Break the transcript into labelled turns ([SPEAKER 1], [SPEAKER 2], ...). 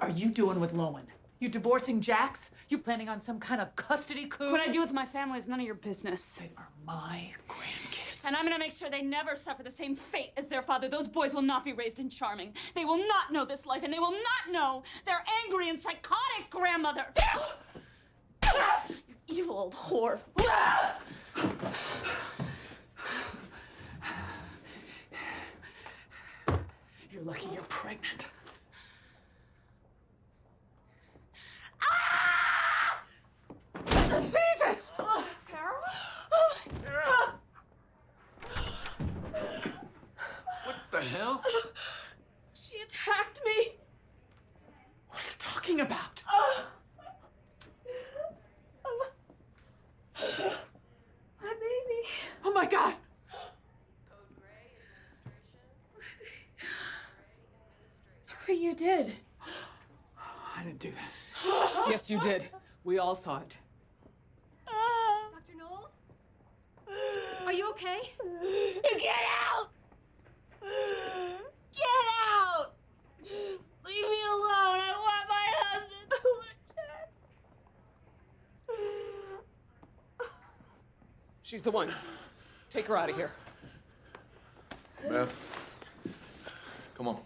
[SPEAKER 1] are you doing with Lowen? You divorcing Jax? You planning on some kind of custody coup?
[SPEAKER 2] What I do with my family is none of your business.
[SPEAKER 1] They are my grandkids.
[SPEAKER 2] And I'm gonna make sure they never suffer the same fate as their father. Those boys will not be raised in Charming. They will not know this life, and they will not know their angry and psychotic grandmother. You evil old whore.
[SPEAKER 1] You're lucky you're pregnant. Jesus!
[SPEAKER 2] Tara?
[SPEAKER 3] What the hell?
[SPEAKER 2] She attacked me.
[SPEAKER 1] What are you talking about?
[SPEAKER 2] My baby.
[SPEAKER 1] Oh my God!
[SPEAKER 2] Look what you did.
[SPEAKER 1] I didn't do that. Yes, you did. We all saw it.
[SPEAKER 4] Dr. Knowles? Are you okay?
[SPEAKER 2] Get out! Get out! Leave me alone. I want my husband. I want Jax.
[SPEAKER 1] She's the one. Take her out of here.
[SPEAKER 3] Beth, come on.